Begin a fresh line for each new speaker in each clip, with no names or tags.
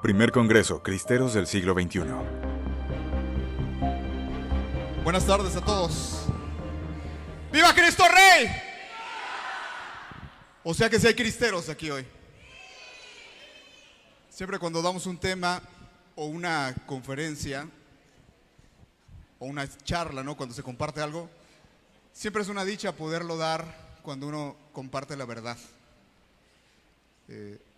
Primer Congreso Cristeros del siglo XXI.
Buenas tardes a todos. ¡Viva Cristo Rey! O sea que sí hay cristeros aquí hoy. Siempre cuando damos un tema o una conferencia o una charla, ¿no? Cuando se comparte algo, siempre es una dicha poderlo dar cuando uno comparte la verdad.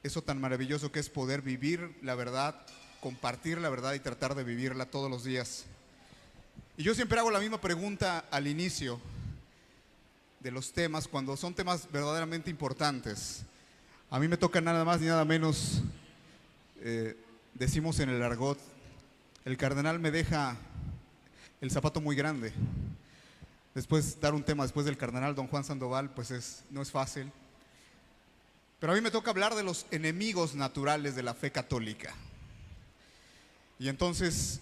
Eso tan maravilloso que es poder vivir la verdad, compartir la verdad y tratar de vivirla todos los días. Y yo siempre hago la misma pregunta al inicio de los temas, cuando son temas verdaderamente importantes. A mí me toca nada más ni nada menos, decimos en el argot, el cardenal me deja el zapato muy grande. Después dar un tema después del cardenal don Juan Sandoval, pues no es fácil. Pero a mí me toca hablar de los enemigos naturales de la fe católica. Y entonces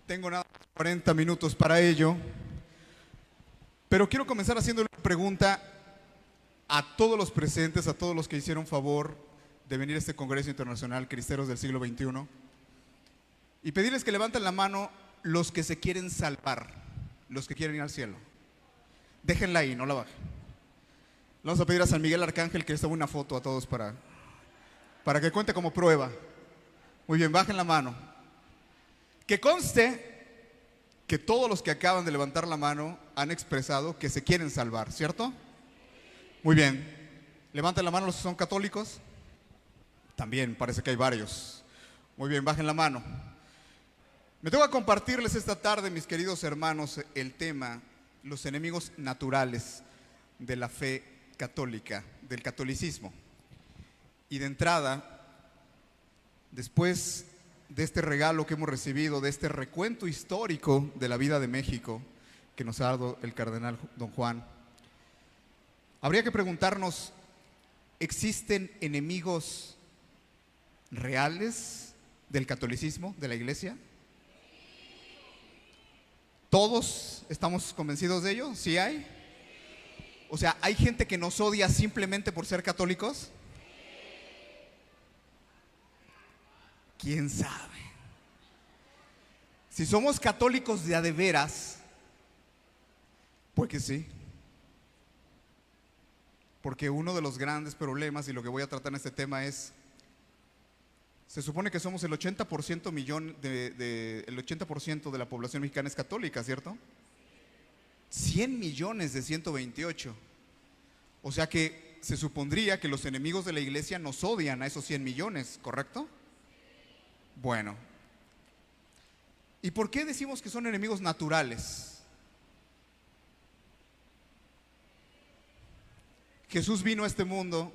tengo nada más 40 minutos para ello. Pero quiero comenzar haciéndole una pregunta a todos los presentes, a todos los que hicieron favor de venir a este Congreso Internacional Cristeros del siglo XXI, y pedirles que levanten la mano los que se quieren salvar, los que quieren ir al cielo. Déjenla ahí, no la bajen. Vamos a pedir a San Miguel Arcángel que les tome una foto a todos para que cuente como prueba. Muy bien, bajen la mano. Que conste que todos los que acaban de levantar la mano han expresado que se quieren salvar, ¿cierto? Muy bien. Levanten la mano los que son católicos. También parece que hay varios. Muy bien, bajen la mano. Me tengo que compartirles esta tarde, mis queridos hermanos, el tema, los enemigos naturales de la fe católica, del catolicismo. Y de entrada, después de este regalo que hemos recibido, de este recuento histórico de la vida de México que nos ha dado el cardenal don Juan, habría que preguntarnos, ¿existen enemigos reales del catolicismo, de la Iglesia? ¿Todos estamos convencidos de ello? ¿Sí hay? O sea, ¿hay gente que nos odia simplemente por ser católicos? ¿Quién sabe? Si somos católicos de a de veras, pues que sí. Porque uno de los grandes problemas, y lo que voy a tratar en este tema es, se supone que somos el 80% el 80% de la población mexicana es católica, ¿cierto? 100 millones de 128. O sea que se supondría que los enemigos de la Iglesia nos odian a esos 100 millones, ¿correcto? Bueno. ¿Y por qué decimos que son enemigos naturales? Jesús vino a este mundo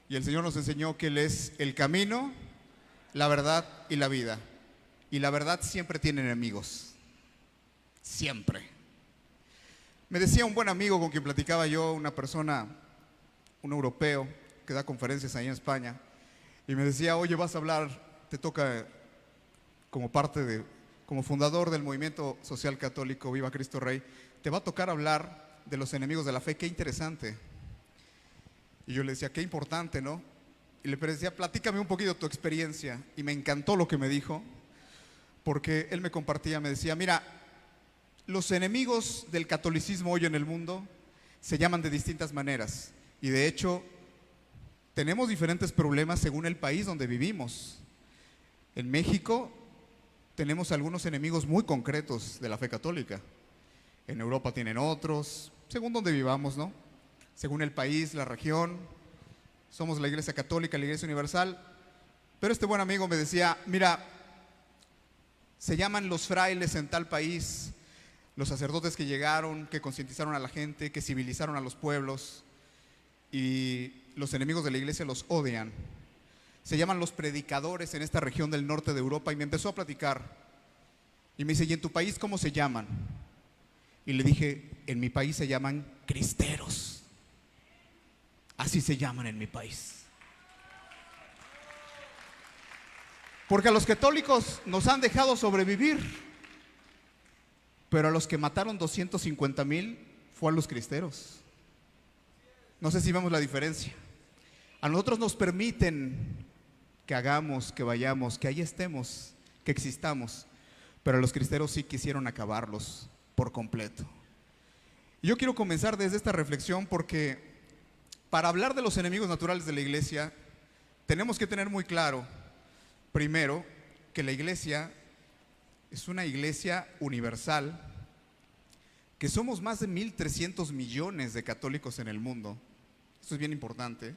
y el Señor nos enseñó que Él es el camino, la verdad y la vida. Y la verdad siempre tiene enemigos. Siempre. Me decía un buen amigo con quien platicaba yo, una persona, un europeo que da conferencias ahí en España, y me decía, oye, vas a hablar, te toca como fundador del movimiento social católico Viva Cristo Rey, te va a tocar hablar de los enemigos de la fe. Qué interesante. Y yo le decía, qué importante, ¿no? Y le decía, platícame un poquito tu experiencia. Y me encantó lo que me dijo, porque él me compartía, me decía, mira, los enemigos del catolicismo hoy en el mundo se llaman de distintas maneras, y de hecho tenemos diferentes problemas según el país donde vivimos. En México tenemos algunos enemigos muy concretos de la fe católica. En Europa tienen otros, según donde vivamos, ¿no? Según el país, la región. Somos la Iglesia Católica, la Iglesia Universal. Pero este buen amigo me decía, mira, se llaman los frailes en tal país, los sacerdotes que llegaron, que concientizaron a la gente, que civilizaron a los pueblos, y los enemigos de la Iglesia los odian. Se llaman los predicadores en esta región del norte de Europa. Y me empezó a platicar y me dice, ¿y en tu país cómo se llaman? Y le dije, en mi país se llaman cristeros. Así se llaman en mi país. Porque a los católicos nos han dejado sobrevivir, pero a los que mataron 250,000 fue a los cristeros. No sé si vemos la diferencia. A nosotros nos permiten que hagamos, que vayamos, que ahí estemos, que existamos. Pero los cristeros sí quisieron acabarlos por completo. Y yo quiero comenzar desde esta reflexión porque para hablar de los enemigos naturales de la iglesia, tenemos que tener muy claro, primero, que la iglesia es una iglesia universal, que somos más de 1.300 millones de católicos en el mundo. Esto es bien importante.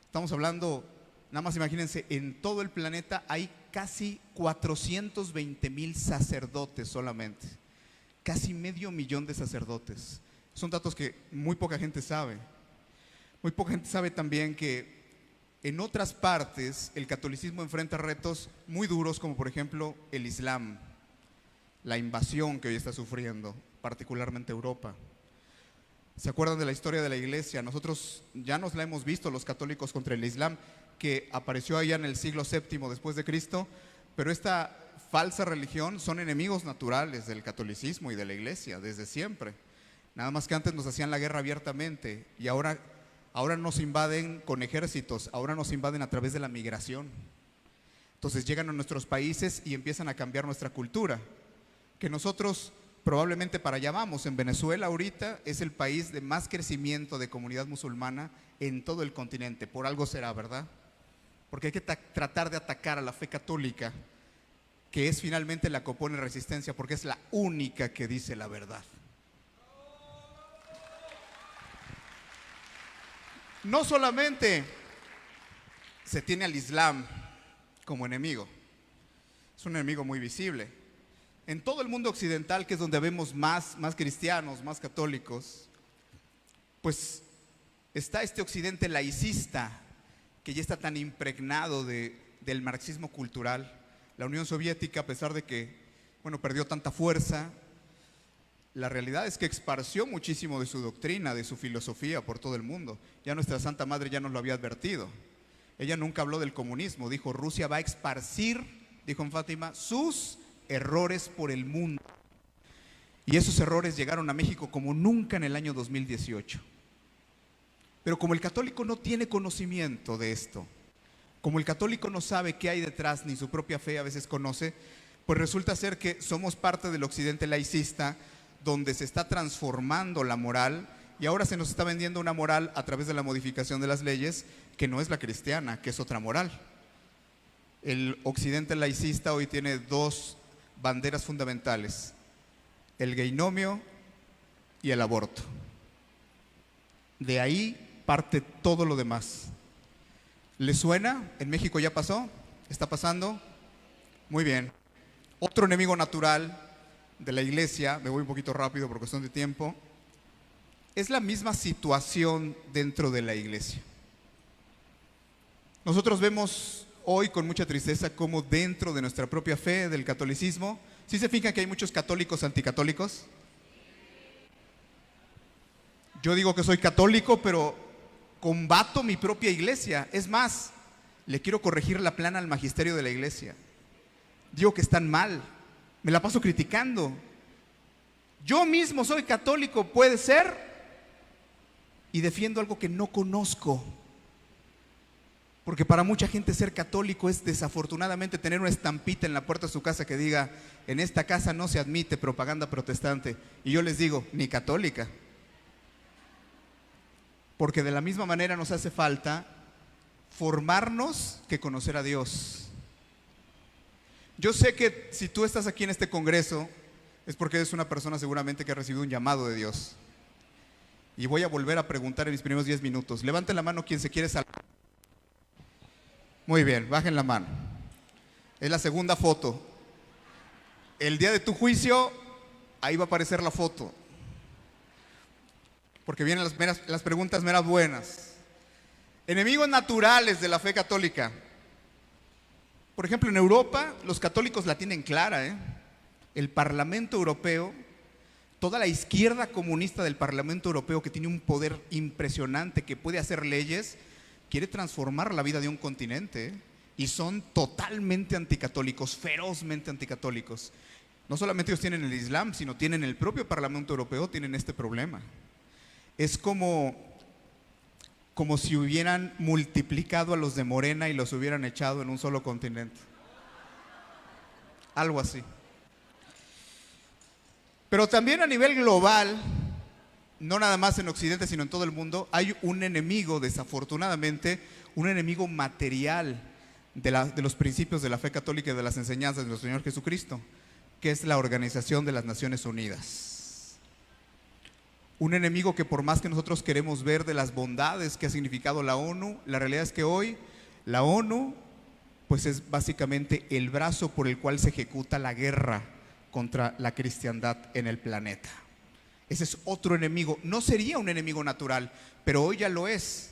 Estamos hablando, nada más imagínense, en todo el planeta hay casi 420,000 sacerdotes solamente. Casi 500,000 de sacerdotes. Son datos que muy poca gente sabe. Muy poca gente sabe también que en otras partes el catolicismo enfrenta retos muy duros, como por ejemplo el Islam, la invasión que hoy está sufriendo, particularmente Europa. ¿Se acuerdan de la historia de la iglesia? Nosotros ya nos la hemos visto, los católicos, contra el Islam, que apareció allá en el siglo VII después de Cristo, pero esta falsa religión son enemigos naturales del catolicismo y de la iglesia desde siempre. Nada más que antes nos hacían la guerra abiertamente y ahora nos invaden con ejércitos, ahora nos invaden a través de la migración. Entonces llegan a nuestros países y empiezan a cambiar nuestra cultura, que nosotros probablemente para allá vamos. En Venezuela ahorita es el país de más crecimiento de comunidad musulmana en todo el continente. Por algo será, ¿verdad? Porque hay que tratar de atacar a la fe católica, que es finalmente la que opone resistencia, porque es la única que dice la verdad. No solamente se tiene al Islam como enemigo, es un enemigo muy visible. En todo el mundo occidental, que es donde vemos más cristianos, más católicos, pues está este occidente laicista, que ya está tan impregnado del marxismo cultural. La Unión Soviética, a pesar de que, perdió tanta fuerza, la realidad es que esparció muchísimo de su doctrina, de su filosofía por todo el mundo. Ya nuestra Santa Madre ya nos lo había advertido. Ella nunca habló del comunismo, dijo: Rusia va a esparcir, dijo en Fátima, sus errores por el mundo. Y esos errores llegaron a México como nunca en el año 2018. Pero como el católico no tiene conocimiento de esto, como el católico no sabe qué hay detrás, ni su propia fe a veces conoce, pues resulta ser que somos parte del occidente laicista, donde se está transformando la moral, y ahora se nos está vendiendo una moral a través de la modificación de las leyes, que no es la cristiana, que es otra moral. El occidente laicista hoy tiene dos banderas fundamentales: el geinomio y el aborto. De ahí parte todo lo demás. ¿Le suena? ¿En México ya pasó? ¿Está pasando? Muy bien. Otro enemigo natural de la iglesia, me voy un poquito rápido por cuestión de tiempo, es la misma situación dentro de la iglesia. Nosotros vemos hoy con mucha tristeza cómo dentro de nuestra propia fe, del catolicismo, ¿sí se fijan que hay muchos católicos anticatólicos? Yo digo que soy católico, pero combato mi propia iglesia. Es más, le quiero corregir la plana al magisterio de la iglesia. Digo que están mal, me la paso criticando. Yo mismo soy católico, puede ser, y defiendo algo que no conozco. Porque para mucha gente ser católico es desafortunadamente tener una estampita en la puerta de su casa que diga: en esta casa no se admite propaganda protestante. Y yo les digo: ni católica. Porque de la misma manera nos hace falta formarnos que conocer a Dios. Yo sé que si tú estás aquí en este congreso es porque eres una persona seguramente que ha recibido un llamado de Dios. Y voy a volver a preguntar en mis primeros 10 minutos. Levanten la mano quien se quiere salvar. Muy bien, bajen la mano. Es la segunda foto. El día de tu juicio, ahí va a aparecer la foto. Porque vienen las preguntas meras buenas. Enemigos naturales de la fe católica. Por ejemplo, en Europa, los católicos la tienen clara, El Parlamento Europeo, toda la izquierda comunista del Parlamento Europeo, que tiene un poder impresionante, que puede hacer leyes, quiere transformar la vida de un continente, y son totalmente anticatólicos, ferozmente anticatólicos. No solamente ellos tienen el Islam, sino tienen el propio Parlamento Europeo, tienen este problema. Es como como si hubieran multiplicado a los de Morena y los hubieran echado en un solo continente. Algo así. Pero también a nivel global, no nada más en Occidente, sino en todo el mundo, hay un enemigo, desafortunadamente, un enemigo material de los principios de la fe católica y de las enseñanzas de nuestro Señor Jesucristo, que es la Organización de las Naciones Unidas. Un enemigo que por más que nosotros queremos ver de las bondades que ha significado la ONU, la realidad es que hoy la ONU pues es básicamente el brazo por el cual se ejecuta la guerra contra la cristiandad en el planeta. Ese es otro enemigo. No sería un enemigo natural, pero hoy ya lo es,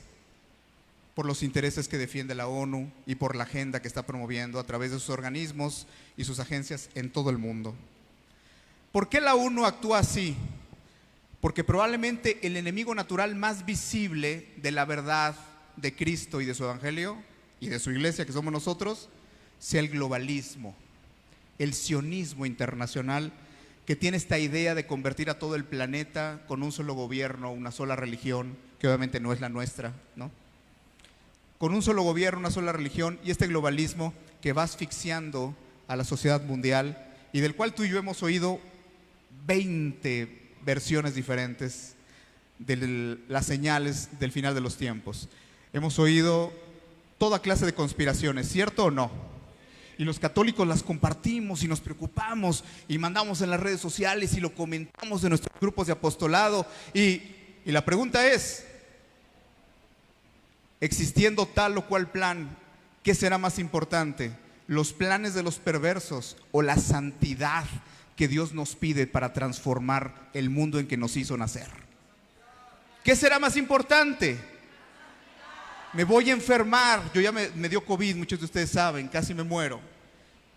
por los intereses que defiende la ONU y por la agenda que está promoviendo a través de sus organismos y sus agencias en todo el mundo. ¿Por qué la ONU actúa así? Porque probablemente el enemigo natural más visible de la verdad de Cristo y de su evangelio y de su iglesia, que somos nosotros, sea el globalismo, el sionismo internacional, que tiene esta idea de convertir a todo el planeta con un solo gobierno, una sola religión, que obviamente no es la nuestra, ¿no? Con un solo gobierno, una sola religión, y este globalismo que va asfixiando a la sociedad mundial y del cual tú y yo hemos oído 20 versiones diferentes de las señales del final de los tiempos. Hemos oído toda clase de conspiraciones, ¿cierto o no? Y los católicos las compartimos y nos preocupamos y mandamos en las redes sociales y lo comentamos en nuestros grupos de apostolado. Y la pregunta es, existiendo tal o cual plan, ¿qué será más importante? ¿Los planes de los perversos o la santidad que Dios nos pide para transformar el mundo en que nos hizo nacer? ¿Qué será más importante? Me voy a enfermar, yo ya me dio COVID, muchos de ustedes saben, casi me muero.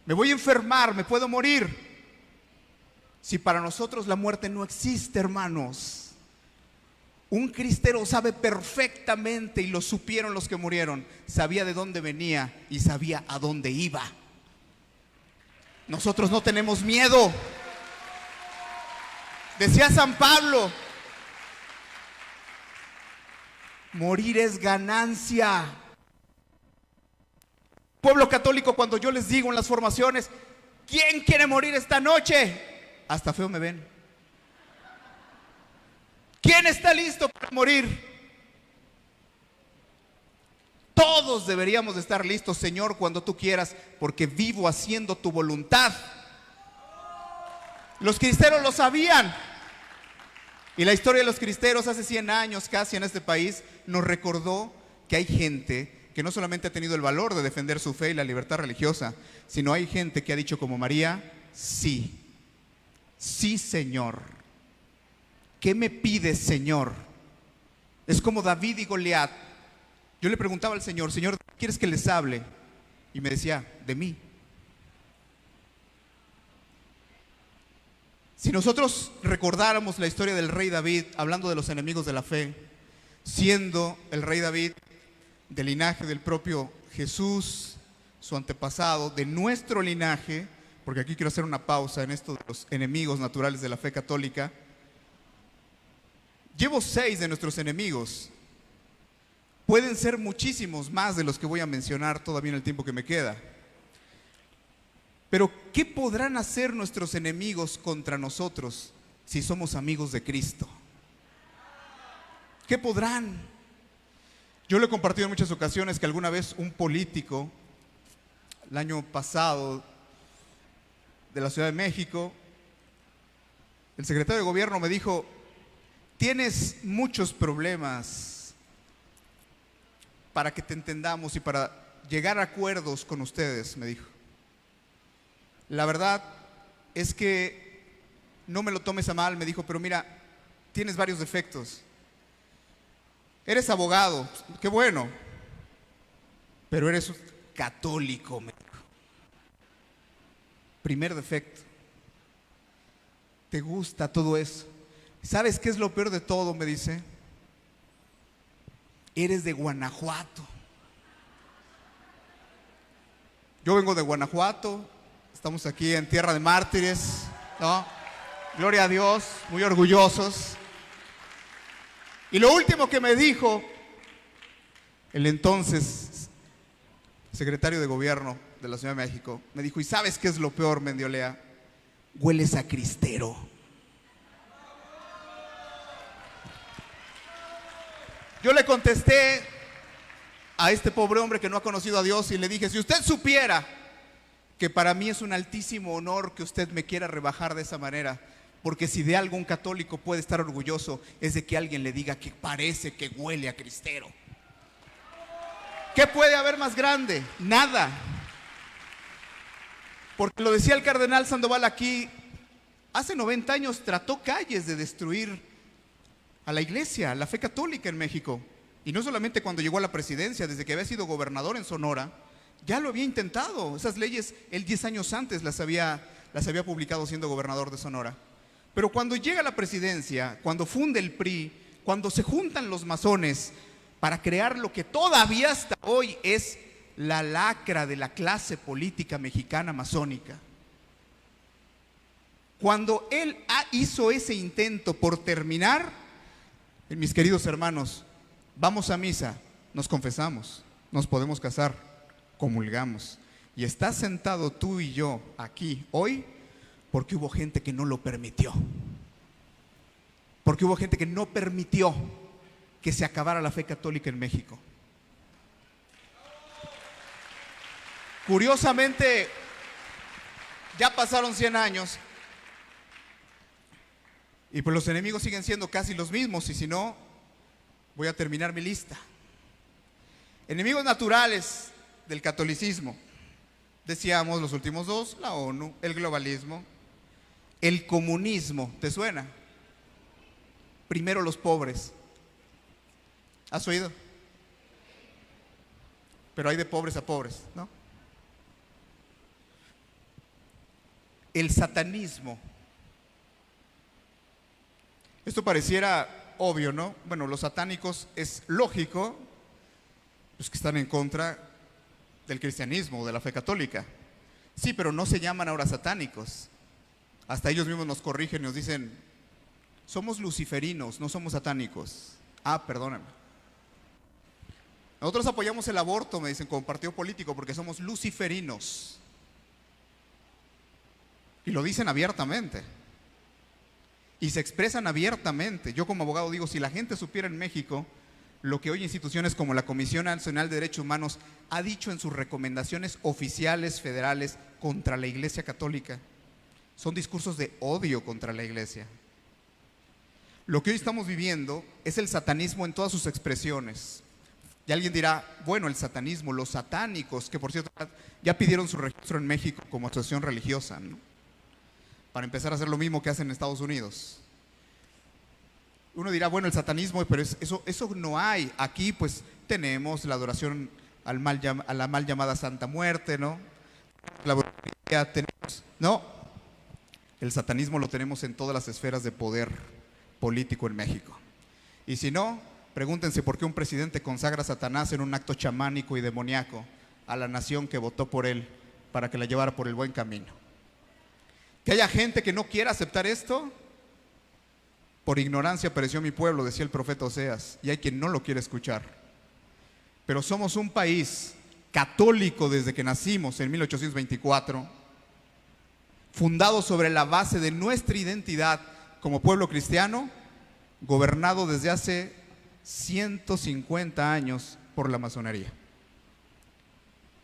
Me voy a enfermar, me puedo morir. Si para nosotros la muerte no existe, hermanos. Un cristero sabe perfectamente, y lo supieron los que murieron, sabía de dónde venía y sabía a dónde iba. Nosotros no tenemos miedo. Decía San Pablo, morir es ganancia. Pueblo católico, cuando yo les digo en las formaciones, ¿quién quiere morir esta noche? Hasta feo me ven. ¿Quién está listo para morir? Todos deberíamos de estar listos, Señor, cuando tú quieras, porque vivo haciendo tu voluntad. Los cristeros lo sabían. Y la historia de los cristeros hace 100 años casi en este país nos recordó que hay gente que no solamente ha tenido el valor de defender su fe y la libertad religiosa, sino hay gente que ha dicho como María, sí, sí, Señor. ¿Qué me pides, Señor? Es como David y Goliat. Yo le preguntaba al Señor, Señor, ¿quieres que les hable? Y me decía, de mí. Si nosotros recordáramos la historia del rey David, hablando de los enemigos de la fe, siendo el rey David del linaje del propio Jesús, su antepasado, de nuestro linaje, porque aquí quiero hacer una pausa en esto de los enemigos naturales de la fe católica. Llevo 6 de nuestros enemigos. Pueden ser muchísimos más de los que voy a mencionar todavía en el tiempo que me queda. Pero ¿qué podrán hacer nuestros enemigos contra nosotros si somos amigos de Cristo? ¿Qué podrán? Yo lo he compartido en muchas ocasiones que alguna vez un político, el año pasado, de la Ciudad de México, el secretario de gobierno me dijo, tienes muchos problemas para que te entendamos y para llegar a acuerdos con ustedes, me dijo. La verdad es que no me lo tomes a mal, me dijo, pero mira, tienes varios defectos. Eres abogado, qué bueno, pero eres católico, me dijo. Primer defecto. ¿Te gusta todo eso? ¿Sabes qué es lo peor de todo? Me dice. Eres de Guanajuato. Yo vengo de Guanajuato. Estamos aquí en tierra de mártires, ¿no? Gloria a Dios, muy orgullosos. Y lo último que me dijo El entonces secretario de Gobierno de la Ciudad de México me dijo: ¿y sabes qué es lo peor, Mendiolea? Hueles a cristero. Yo le contesté a este pobre hombre que no ha conocido a Dios y le dije: si usted supiera que para mí es un altísimo honor que usted me quiera rebajar de esa manera, porque si de algo un católico puede estar orgulloso es de que alguien le diga que parece que huele a cristero. ¿Qué puede haber más grande? Nada. Porque lo decía el cardenal Sandoval aquí, hace 90 años trató calles de destruir a la iglesia, a la fe católica en México. Y no solamente cuando llegó a la presidencia, desde que había sido gobernador en Sonora, ya lo había intentado. Esas leyes él 10 años antes las había publicado siendo gobernador de Sonora. Pero cuando llega a la presidencia, cuando funde el PRI, cuando se juntan los masones para crear lo que todavía hasta hoy es la lacra de la clase política mexicana masónica, cuando él hizo ese intento por terminar, mis queridos hermanos, vamos a misa, nos confesamos, nos podemos casar, comulgamos, y estás sentado tú y yo aquí hoy porque hubo gente que no lo permitió, porque hubo gente que no permitió que se acabara la fe católica en México. Curiosamente, ya pasaron 100 años y pues los enemigos siguen siendo casi los mismos, y si no, voy a terminar mi lista. Enemigos naturales del catolicismo, decíamos los últimos dos: la ONU, el globalismo, el comunismo. ¿Te suena? Primero los pobres. ¿Has oído? Pero hay de pobres a pobres, ¿no? El satanismo. Esto pareciera obvio, ¿no? Bueno, los satánicos es lógico, los que están en contra del cristianismo, de la fe católica. Sí, pero no se llaman ahora satánicos. Hasta ellos mismos nos corrigen y nos dicen: somos luciferinos, no somos satánicos. Ah, perdóname. Nosotros apoyamos el aborto, me dicen, como partido político, porque somos luciferinos. Y lo dicen abiertamente. Y se expresan abiertamente. Yo como abogado digo, si la gente supiera en México lo que hoy instituciones como la Comisión Nacional de Derechos Humanos ha dicho en sus recomendaciones oficiales federales contra la Iglesia Católica, son discursos de odio contra la Iglesia. Lo que hoy estamos viviendo es el satanismo en todas sus expresiones. Y alguien dirá: bueno, el satanismo, los satánicos, que por cierto ya pidieron su registro en México como asociación religiosa, ¿no?, para empezar a hacer lo mismo que hacen en Estados Unidos. Uno dirá: bueno, el satanismo, pero eso no hay. Aquí pues tenemos la adoración a la mal llamada Santa Muerte, ¿no? La brujería tenemos. No, el satanismo lo tenemos en todas las esferas de poder político en México. Y si no, pregúntense por qué un presidente consagra a Satanás en un acto chamánico y demoníaco a la nación que votó por él para que la llevara por el buen camino. Que haya gente que no quiera aceptar esto, por ignorancia pereció mi pueblo, decía el profeta Oseas, y hay quien no lo quiere escuchar. Pero somos un país católico desde que nacimos en 1824, fundado sobre la base de nuestra identidad como pueblo cristiano, gobernado desde hace 150 años por la masonería.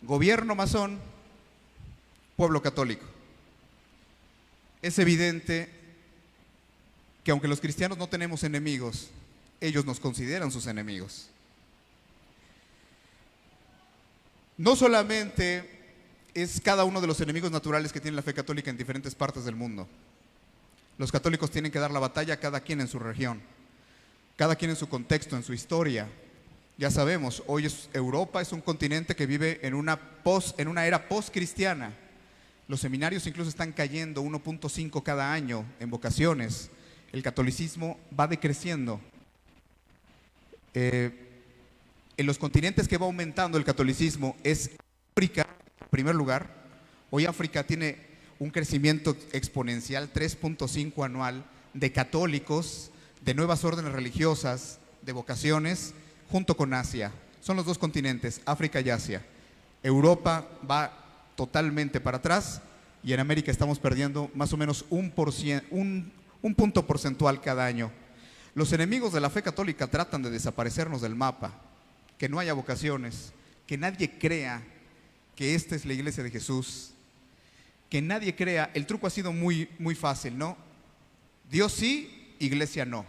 Gobierno masón, pueblo católico. Es evidente que aunque los cristianos no tenemos enemigos, ellos nos consideran sus enemigos. No solamente es cada uno de los enemigos naturales que tiene la fe católica en diferentes partes del mundo. Los católicos tienen que dar la batalla, cada quien en su región, cada quien en su contexto, en su historia. Ya sabemos, hoy Europa es un continente que vive en una era post-cristiana. Los seminarios incluso están cayendo 1.5 cada año en vocaciones. El catolicismo va decreciendo. En los continentes que va aumentando el catolicismo es África, en primer lugar. Hoy África tiene un crecimiento exponencial, 3.5 anual, de católicos, de nuevas órdenes religiosas, de vocaciones, junto con Asia. son los dos continentes, África y Asia. Europa va totalmente para atrás y en América estamos perdiendo más o menos un punto porcentual cada año. Los enemigos de la fe católica tratan de desaparecernos del mapa, que no haya vocaciones, que nadie crea que esta es la iglesia de Jesús, que nadie crea. El truco ha sido muy fácil, ¿no? Dios sí, iglesia no.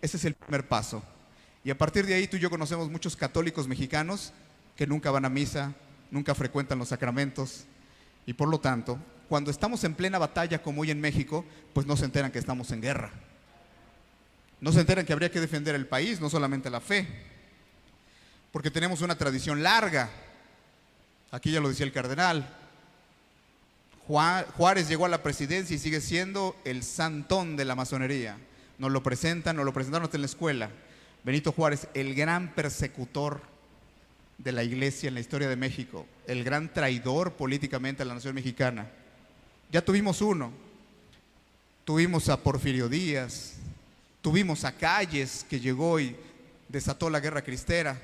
Ese es el primer paso. Y a partir de ahí tú y yo conocemos muchos católicos mexicanos que nunca van a misa, nunca frecuentan los sacramentos y por lo tanto, cuando estamos en plena batalla como hoy en México, pues no se enteran que estamos en guerra. No se enteran que habría que defender el país, no solamente la fe, porque tenemos una tradición larga. Aquí ya lo decía el cardenal, Juárez llegó a la presidencia y sigue siendo el santón de la masonería. Nos lo presentaron hasta en la escuela. Benito Juárez, el gran persecutor de la iglesia en la historia de México, el gran traidor políticamente a la nación mexicana. Ya tuvimos uno, tuvimos a Porfirio Díaz, tuvimos a Calles, que llegó y desató la guerra cristera.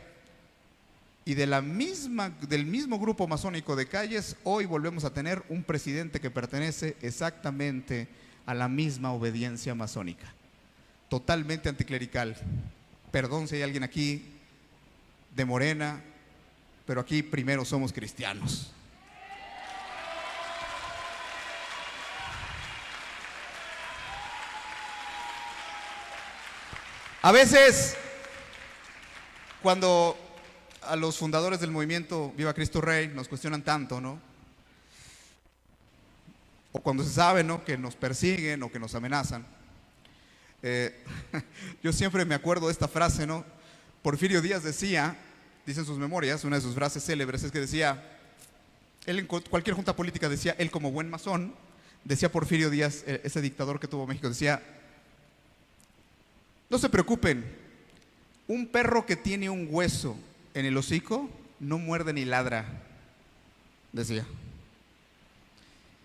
Y del mismo grupo masónico de Calles, hoy volvemos a tener un presidente que pertenece exactamente a la misma obediencia masónica, totalmente anticlerical. Perdón si hay alguien aquí de Morena, pero aquí primero somos cristianos. A veces, cuando a los fundadores del movimiento Viva Cristo Rey nos cuestionan tanto, ¿no? O cuando se sabe, ¿no?, que nos persiguen o que nos amenazan. Yo siempre me acuerdo de esta frase, ¿no? Porfirio Díaz decía, dice en sus memorias, una de sus frases célebres es que decía, él en cualquier junta política decía, él como buen masón, decía Porfirio Díaz, ese dictador que tuvo México, decía, no se preocupen, un perro que tiene un hueso en el hocico no muerde ni ladra, decía.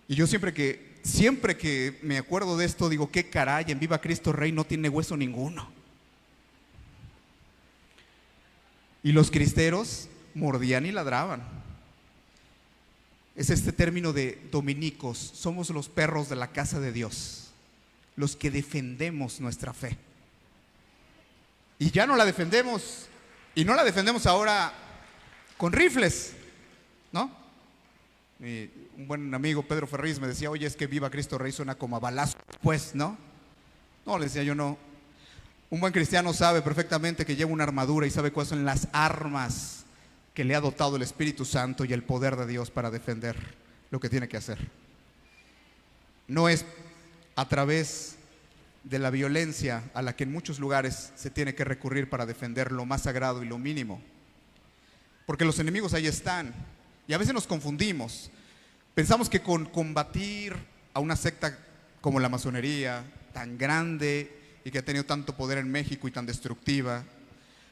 Y yo siempre que me acuerdo de esto digo, qué caray, en Viva Cristo Rey no tiene hueso ninguno. Y los cristeros mordían y ladraban. Es este término de dominicos, somos los perros de la casa de Dios, los que defendemos nuestra fe. Y ya no la defendemos, y no la defendemos ahora con rifles, ¿no? Un buen amigo, Pedro Ferriz, me decía, oye, es que Viva Cristo Rey suena como a balazo, pues, ¿no? No, le decía yo, no. Un buen cristiano sabe perfectamente que lleva una armadura y sabe cuáles son las armas que le ha dotado el Espíritu Santo y el poder de Dios para defender lo que tiene que hacer. No es a través de la violencia a la que en muchos lugares se tiene que recurrir para defender lo más sagrado y lo mínimo. Porque los enemigos ahí están y a veces nos confundimos. Pensamos que con combatir a una secta como la masonería, tan grande y que ha tenido tanto poder en México y tan destructiva,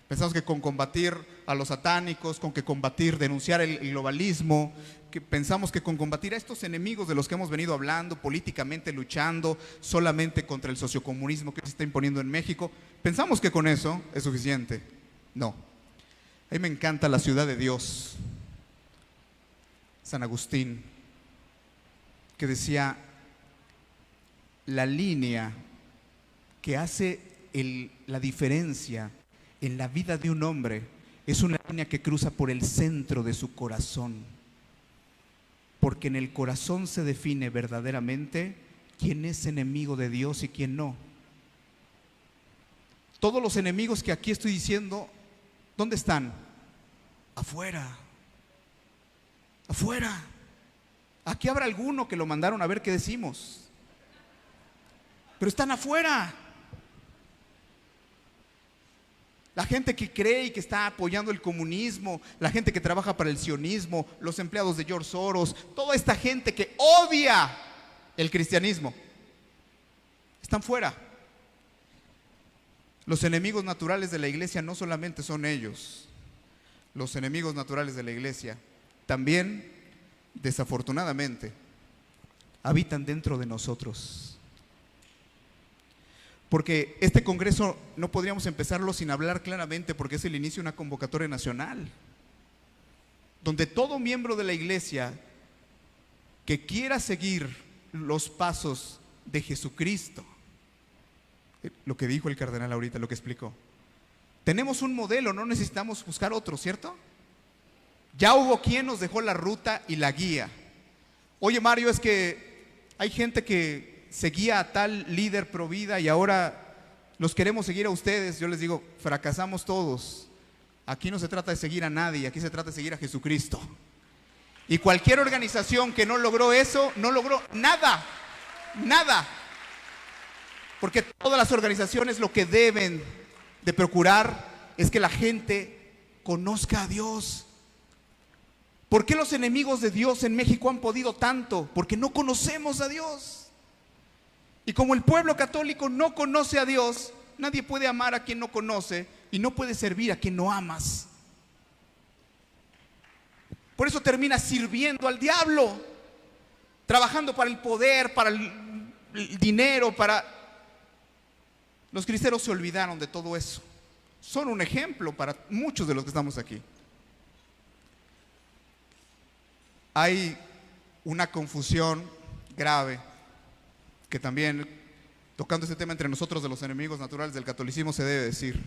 pensamos que con combatir a los satánicos, con que combatir, denunciar el globalismo, que pensamos que con combatir a estos enemigos de los que hemos venido hablando, políticamente luchando solamente contra el sociocomunismo que se está imponiendo en México, pensamos que con eso es suficiente. No. A mí me encanta la ciudad de Dios, San Agustín, que decía, la línea que hace la diferencia en la vida de un hombre es una línea que cruza por el centro de su corazón, porque en el corazón se define verdaderamente quién es enemigo de Dios y quién no. Todos los enemigos que aquí estoy diciendo, ¿dónde están? Afuera. Afuera. Aquí habrá alguno que lo mandaron a ver qué decimos, pero están afuera. La gente que cree y que está apoyando el comunismo, la gente que trabaja para el sionismo, los empleados de George Soros, toda esta gente que odia el cristianismo, están fuera. Los enemigos naturales de la iglesia no solamente son ellos, los enemigos naturales de la iglesia también, desafortunadamente, habitan dentro de nosotros. Porque este congreso no podríamos empezarlo sin hablar claramente, porque es el inicio de una convocatoria nacional, donde todo miembro de la iglesia que quiera seguir los pasos de Jesucristo, lo que dijo el cardenal ahorita, lo que explicó, tenemos un modelo, no necesitamos buscar otro, ¿cierto? Ya hubo quien nos dejó la ruta y la guía. Oye, Mario, es que hay gente que seguía a tal líder pro vida y ahora los queremos seguir a ustedes. Yo les digo, fracasamos todos. Aquí no se trata de seguir a nadie, aquí se trata de seguir a Jesucristo. Y cualquier organización que no logró eso, no logró nada, nada. Porque todas las organizaciones lo que deben de procurar es que la gente conozca a Dios. ¿Por qué los enemigos de Dios en México han podido tanto? Porque no conocemos a Dios. Y como el pueblo católico no conoce a Dios, nadie puede amar a quien no conoce y no puede servir a quien no amas. Por eso termina sirviendo al diablo, trabajando para el poder, para el dinero, para... Los cristeros se olvidaron de todo eso. Son un ejemplo para muchos de los que estamos aquí. Hay una confusión grave que también, tocando este tema entre nosotros de los enemigos naturales del catolicismo, se debe decir.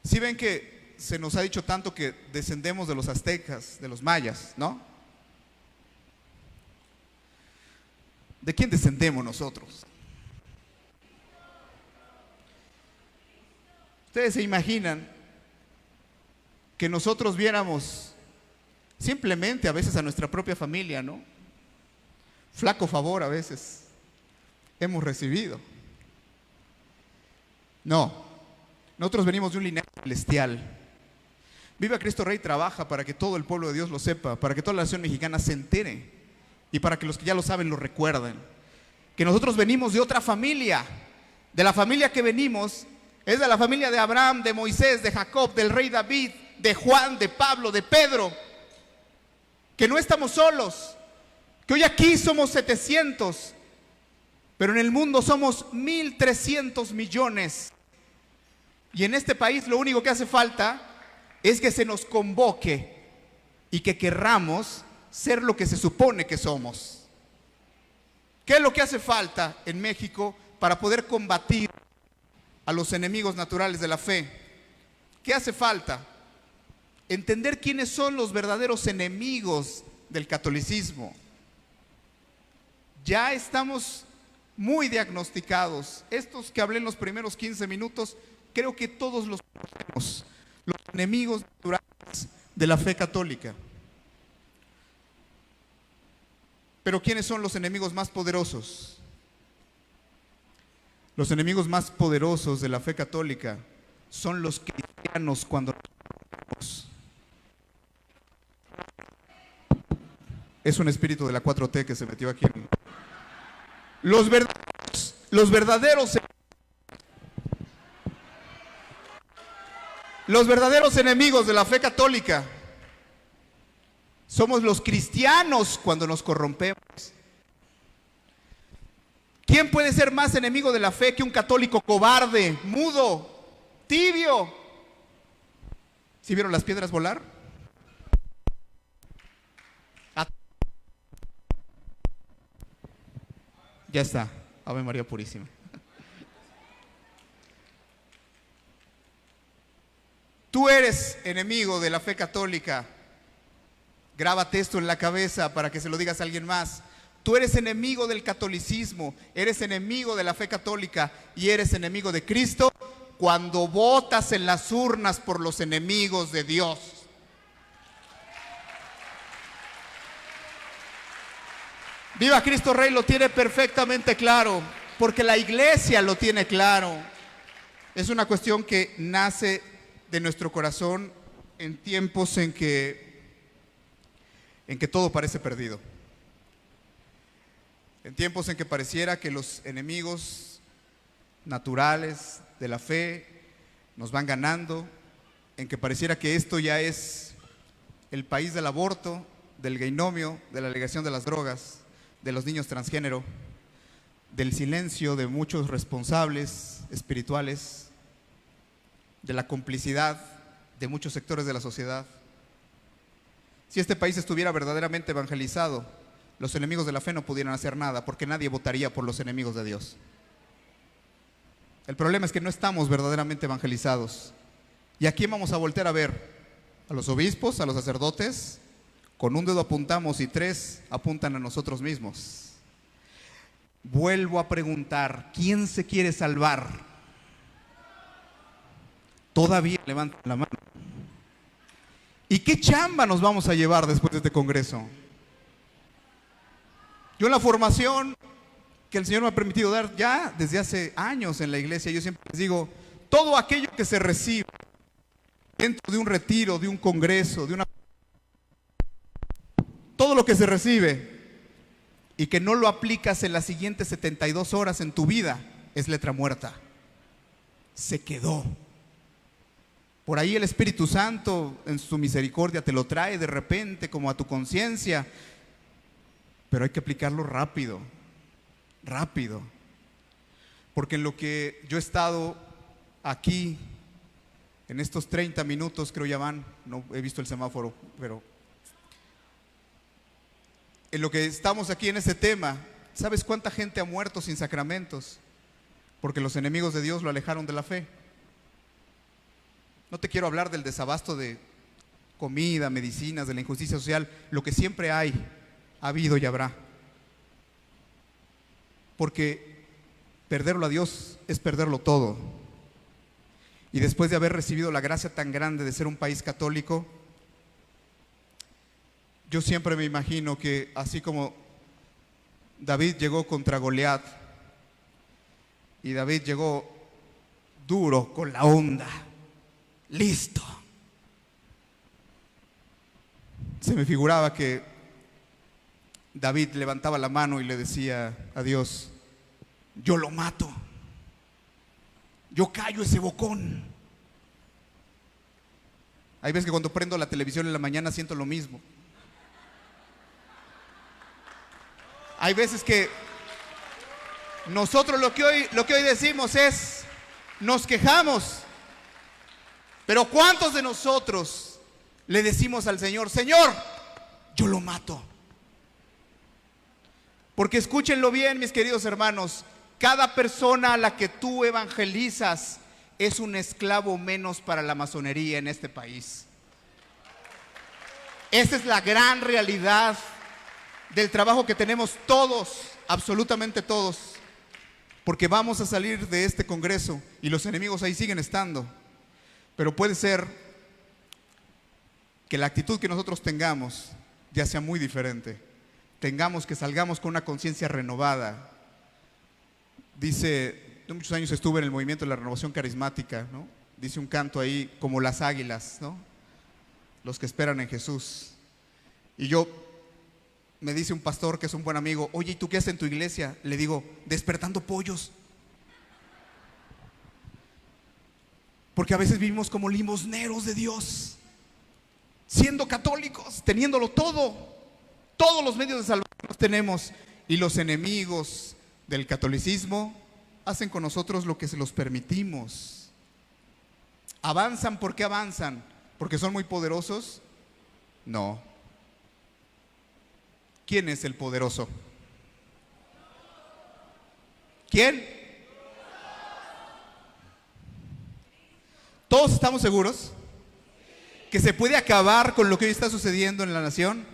Si ven que se nos ha dicho tanto que descendemos de los aztecas, de los mayas, ¿no? ¿De quién descendemos nosotros? Ustedes se imaginan que nosotros viéramos simplemente a veces a nuestra propia familia, ¿no? Flaco favor a veces hemos recibido. No, nosotros venimos de un linaje celestial. Viva Cristo Rey trabaja para que todo el pueblo de Dios lo sepa, para que toda la nación mexicana se entere y para que los que ya lo saben lo recuerden. Que nosotros venimos de otra familia, de la familia que venimos es de la familia de Abraham, de Moisés, de Jacob, del rey David, de Juan, de Pablo, de Pedro. Que no estamos solos, que hoy aquí somos 700, pero en el mundo somos 1.300 millones. Y en este país lo único que hace falta es que se nos convoque y que querramos ser lo que se supone que somos. ¿Qué es lo que hace falta en México para poder combatir a los enemigos naturales de la fe? ¿Qué hace falta? Entender quiénes son los verdaderos enemigos del catolicismo. Ya estamos muy diagnosticados. Estos que hablé en los primeros 15 minutos, creo que todos los conocemos. Los enemigos naturales de la fe católica. Pero ¿quiénes son los enemigos más poderosos? Los enemigos más poderosos de la fe católica son los cristianos cuando nos... Es un espíritu de la 4T que se metió aquí. Los verdaderos enemigos de la fe católica somos los cristianos cuando nos corrompemos. ¿Quién puede ser más enemigo de la fe que un católico cobarde, mudo, tibio? ¿Sí vieron las piedras volar? Ya está, Ave María Purísima. Tú eres enemigo de la fe católica. Grábate esto en la cabeza para que se lo digas a alguien más. Tú eres enemigo del catolicismo, eres enemigo de la fe católica y eres enemigo de Cristo cuando votas en las urnas por los enemigos de Dios. Viva Cristo Rey lo tiene perfectamente claro, porque la iglesia lo tiene claro. Es una cuestión que nace de nuestro corazón en tiempos en que todo parece perdido. En tiempos en que pareciera que los enemigos naturales de la fe nos van ganando, en que pareciera que esto ya es el país del aborto, del geinomio, de la legislación de las drogas, de los niños transgénero, del silencio de muchos responsables espirituales, de la complicidad de muchos sectores de la sociedad. Si este país estuviera verdaderamente evangelizado, los enemigos de la fe no pudieran hacer nada, porque nadie votaría por los enemigos de Dios. El problema es que no estamos verdaderamente evangelizados. ¿Y a quién vamos a voltear a ver? ¿A los obispos, a los sacerdotes? Con un dedo apuntamos y 3 apuntan a nosotros mismos. Vuelvo a preguntar, ¿quién se quiere salvar? Todavía levantan la mano. ¿Y qué chamba nos vamos a llevar después de este congreso? Yo en la formación que el Señor me ha permitido dar ya desde hace años en la iglesia, yo siempre les digo, todo aquello que se recibe dentro de un retiro, de un congreso, todo lo que se recibe y que no lo aplicas en las siguientes 72 horas en tu vida, es letra muerta. Se quedó. Por ahí el Espíritu Santo en su misericordia te lo trae de repente como a tu conciencia, pero hay que aplicarlo rápido, rápido. Porque en lo que yo he estado aquí, en estos 30 minutos creo ya van, no he visto el semáforo, pero en lo que estamos aquí en este tema, ¿sabes cuánta gente ha muerto sin sacramentos? Porque los enemigos de Dios lo alejaron de la fe. No te quiero hablar del desabasto de comida, medicinas, de la injusticia social, lo que siempre hay, ha habido y habrá. Porque perderlo a Dios es perderlo todo. Y después de haber recibido la gracia tan grande de ser un país católico, yo siempre me imagino que así como David llegó contra Goliat, y David llegó duro con la onda, listo. Se me figuraba que David levantaba la mano y le decía a Dios, yo lo mato, yo callo ese bocón. Hay veces que cuando prendo la televisión en la mañana siento lo mismo. Hay veces que nosotros lo que hoy decimos es, nos quejamos, pero ¿cuántos de nosotros le decimos al Señor, Señor, yo lo mato? Porque escúchenlo bien, mis queridos hermanos, cada persona a la que tú evangelizas es un esclavo menos para la masonería en este país. Esa es la gran realidad del trabajo que tenemos todos, absolutamente todos, porque vamos a salir de este congreso y los enemigos ahí siguen estando. Pero puede ser que la actitud que nosotros tengamos ya sea muy diferente. Tengamos que salgamos con una conciencia renovada. Dice, yo muchos años estuve en el movimiento de la renovación carismática, ¿no? Dice un canto ahí, como las águilas, ¿no? Los que esperan en Jesús. Y me dice un pastor que es un buen amigo, oye, ¿y tú qué haces en tu iglesia? Le digo, despertando pollos. Porque a veces vivimos como limosneros de Dios, siendo católicos, teniéndolo todo, todos los medios de salvación los tenemos, y los enemigos del catolicismo hacen con nosotros lo que se los permitimos. ¿Avanzan? ¿Por qué avanzan? ¿Porque son muy poderosos? No. ¿Quién es el poderoso? ¿Quién? ¿Todos estamos seguros que se puede acabar con lo que hoy está sucediendo en la nación?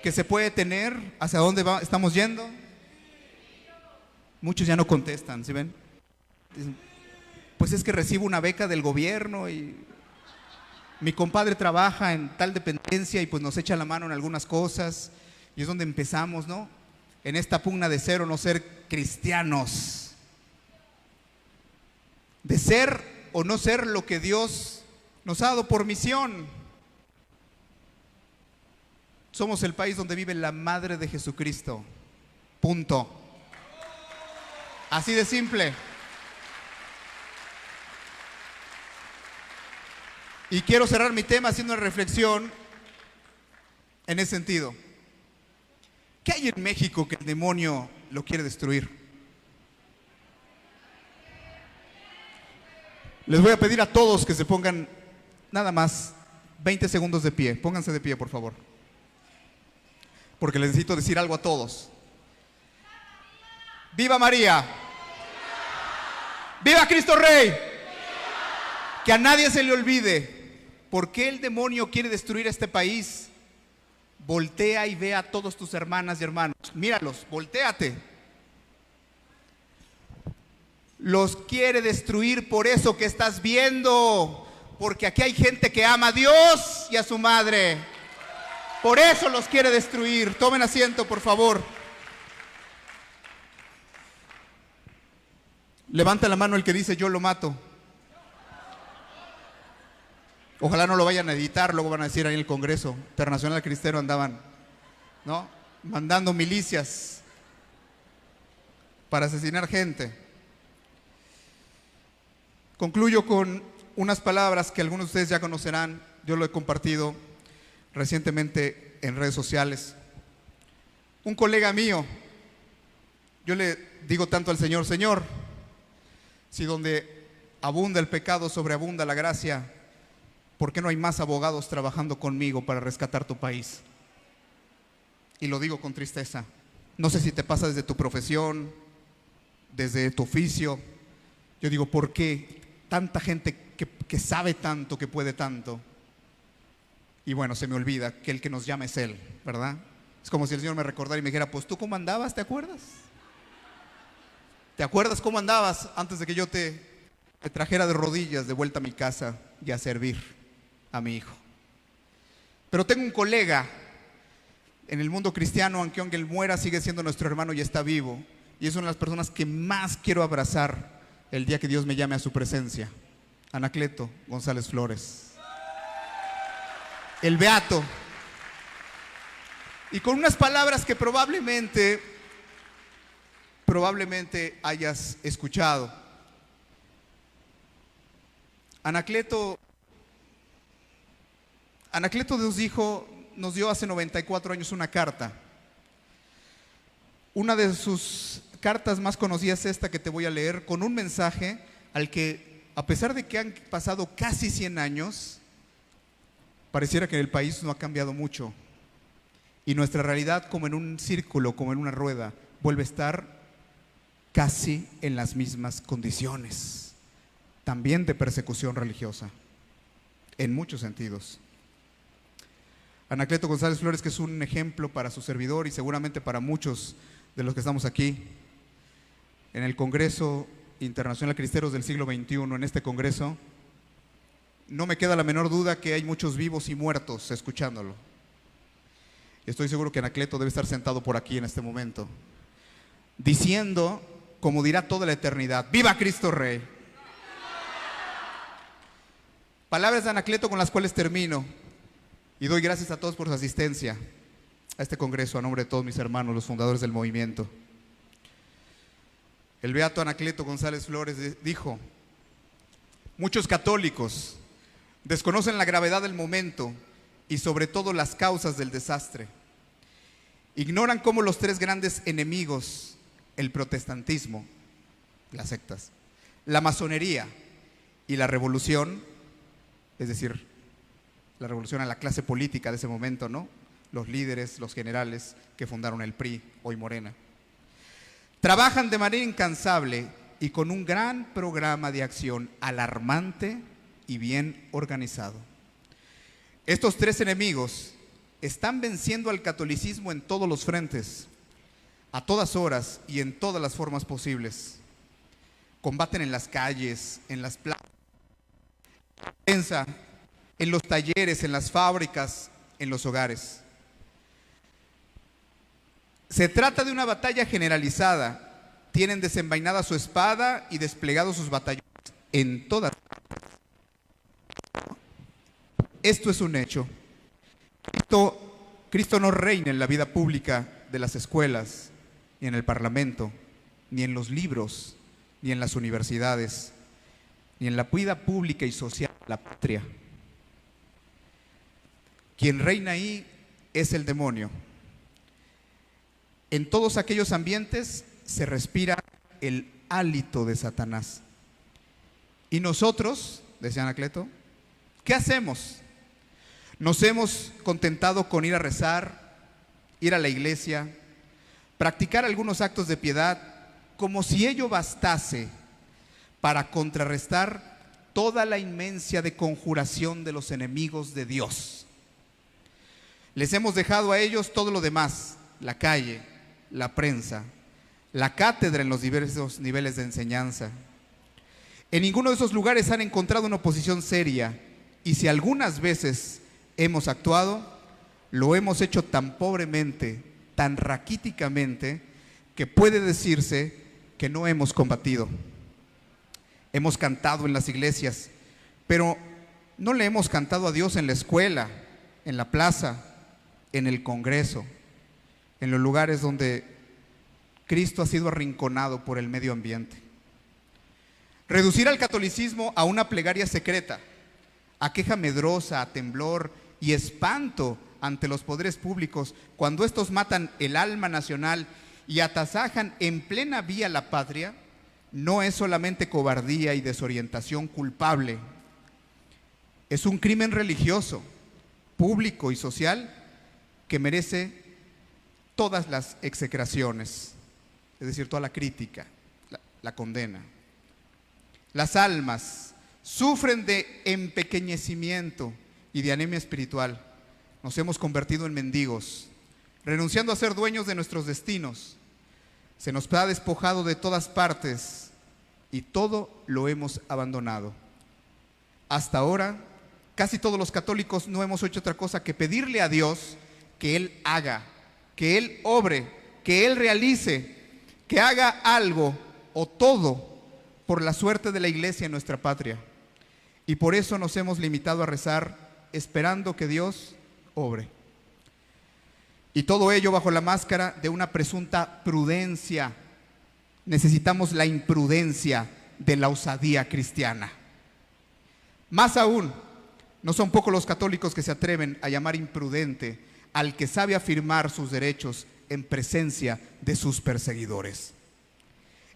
¿Que se puede tener? ¿Hacia dónde estamos yendo? Muchos ya no contestan, ¿sí ven? Dicen, pues es que recibo una beca del gobierno y mi compadre trabaja en tal dependencia y pues nos echa la mano en algunas cosas. Y es donde empezamos, ¿no? En esta pugna de ser o no ser cristianos. De ser o no ser lo que Dios nos ha dado por misión. Somos el país donde vive la madre de Jesucristo. Punto. Así de simple. Y quiero cerrar mi tema haciendo una reflexión en ese sentido. ¿Qué hay en México que el demonio lo quiere destruir? Les voy a pedir a todos que se pongan nada más 20 segundos de pie. Pónganse de pie, por favor. Porque les necesito decir algo a todos. ¡Viva María! ¡Viva Cristo Rey! Que a nadie se le olvide por qué el demonio quiere destruir este país. Voltea y ve a todos tus hermanas y hermanos. Míralos, voltéate. Los quiere destruir por eso que estás viendo. Porque aquí hay gente que ama a Dios y a su madre. Por eso los quiere destruir. Tomen asiento, por favor. Levanta la mano el que dice yo lo mato. Ojalá no lo vayan a editar, luego van a decir ahí en el Congreso Internacional Cristero andaban, ¿no?, mandando milicias para asesinar gente. Concluyo con unas palabras que algunos de ustedes ya conocerán. Yo lo he compartido recientemente en redes sociales. Un colega mío, yo le digo tanto al Señor, Señor, si donde abunda el pecado sobreabunda la gracia, ¿por qué no hay más abogados trabajando conmigo para rescatar tu país? Y lo digo con tristeza. No sé si te pasa desde tu profesión, desde tu oficio. Yo digo, ¿por qué tanta gente que sabe tanto, que puede tanto? Y bueno, se me olvida que el que nos llama es Él, ¿verdad? Es como si el Señor me recordara y me dijera, pues tú cómo andabas, ¿te acuerdas? ¿Te acuerdas cómo andabas antes de que yo te trajera de rodillas de vuelta a mi casa y a servir a mi hijo? Pero tengo un colega en el mundo cristiano, aunque él muera, sigue siendo nuestro hermano y está vivo. Y es una de las personas que más quiero abrazar el día que Dios me llame a su presencia. Anacleto González Flores, el beato. Y con unas palabras que probablemente hayas escuchado. Anacleto nos dio hace 94 años una carta. Una de sus cartas más conocidas es esta que te voy a leer, con un mensaje al que, a pesar de que han pasado casi 100 años, pareciera que el país no ha cambiado mucho. Y nuestra realidad, como en un círculo, como en una rueda, vuelve a estar casi en las mismas condiciones, también de persecución religiosa, en muchos sentidos. Anacleto González Flores, que es un ejemplo para su servidor y seguramente para muchos de los que estamos aquí, en el Congreso Internacional Cristeros del Siglo XXI, en este Congreso, no me queda la menor duda que hay muchos vivos y muertos escuchándolo. Estoy seguro que Anacleto debe estar sentado por aquí en este momento, diciendo, como dirá toda la eternidad, ¡viva Cristo Rey! Palabras de Anacleto con las cuales termino y doy gracias a todos por su asistencia a este congreso, a nombre de todos mis hermanos, los fundadores del movimiento. El beato Anacleto González Flores dijo: muchos católicos desconocen la gravedad del momento y sobre todo las causas del desastre. Ignoran cómo los tres grandes enemigos, el protestantismo, las sectas, la masonería y la revolución, es decir, la revolución a la clase política de ese momento, ¿no?, los líderes, los generales que fundaron el PRI, hoy Morena, trabajan de manera incansable y con un gran programa de acción alarmante y bien organizado. Estos tres enemigos están venciendo al catolicismo en todos los frentes, a todas horas y en todas las formas posibles. Combaten en las calles, en las plazas, en los talleres, en las fábricas, en los hogares. Se trata de una batalla generalizada. Tienen desenvainada su espada y desplegados sus batallones en todas partes. Esto es un hecho. Cristo no reina en la vida pública de las escuelas, ni en el parlamento, ni en los libros, ni en las universidades, ni en la vida pública y social de la patria. Quien reina ahí es el demonio. En todos aquellos ambientes se respira el hálito de Satanás. ¿Y nosotros, decía Anacleto, qué hacemos? Nos hemos contentado con ir a rezar, ir a la iglesia, practicar algunos actos de piedad, como si ello bastase para contrarrestar toda la inmensia de conjuración de los enemigos de Dios. Les hemos dejado a ellos todo lo demás: la calle, la prensa, la cátedra en los diversos niveles de enseñanza. En ninguno de esos lugares han encontrado una oposición seria, y si algunas veces hemos actuado, lo hemos hecho tan pobremente, tan raquíticamente, que puede decirse que no hemos combatido. Hemos cantado en las iglesias, pero no le hemos cantado a Dios en la escuela, en la plaza, en el Congreso, en los lugares donde Cristo ha sido arrinconado por el medio ambiente. Reducir al catolicismo a una plegaria secreta, a queja medrosa, a temblor y espanto ante los poderes públicos cuando estos matan el alma nacional y atasajan en plena vía la patria, no es solamente cobardía y desorientación culpable, es un crimen religioso, público y social que merece todas las execraciones, es decir, toda la crítica, la condena. Las almas sufren de empequeñecimiento y de anemia espiritual. Nos hemos convertido en mendigos, renunciando a ser dueños de nuestros destinos. Se nos ha despojado de todas partes y todo lo hemos abandonado. Hasta ahora, casi todos los católicos no hemos hecho otra cosa que pedirle a Dios que Él haga, que Él obre, que Él realice, que haga algo o todo por la suerte de la iglesia en nuestra patria. Y por eso nos hemos limitado a rezar esperando que Dios obre. Y todo ello bajo la máscara de una presunta prudencia. Necesitamos la imprudencia de la osadía cristiana. Más aún, no son pocos los católicos que se atreven a llamar imprudente al que sabe afirmar sus derechos en presencia de sus perseguidores.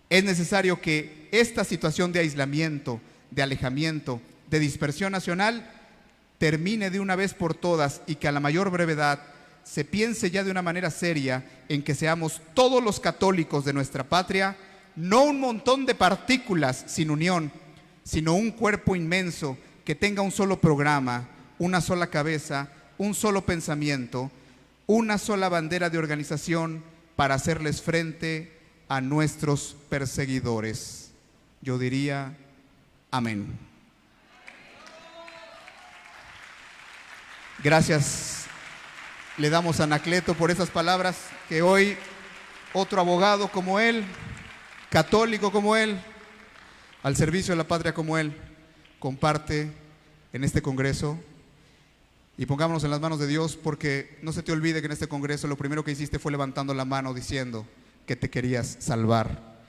Es necesario que esta situación de aislamiento, de alejamiento, de dispersión nacional termine de una vez por todas y que a la mayor brevedad se piense ya de una manera seria en que seamos todos los católicos de nuestra patria, no un montón de partículas sin unión, sino un cuerpo inmenso que tenga un solo programa, una sola cabeza, un solo pensamiento, una sola bandera de organización para hacerles frente a nuestros perseguidores. Yo diría amén. Gracias le damos a Anacleto por esas palabras que hoy otro abogado como él, católico como él, al servicio de la patria como él, comparte en este congreso. Y pongámonos en las manos de Dios, porque no se te olvide que en este congreso lo primero que hiciste fue levantando la mano diciendo que te querías salvar.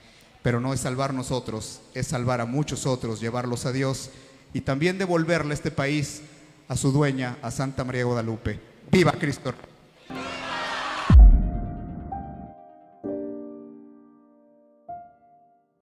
Pero no es salvar nosotros, es salvar a muchos otros, llevarlos a Dios y también devolverle este país a su dueña, a Santa María de Guadalupe. ¡Viva Cristo!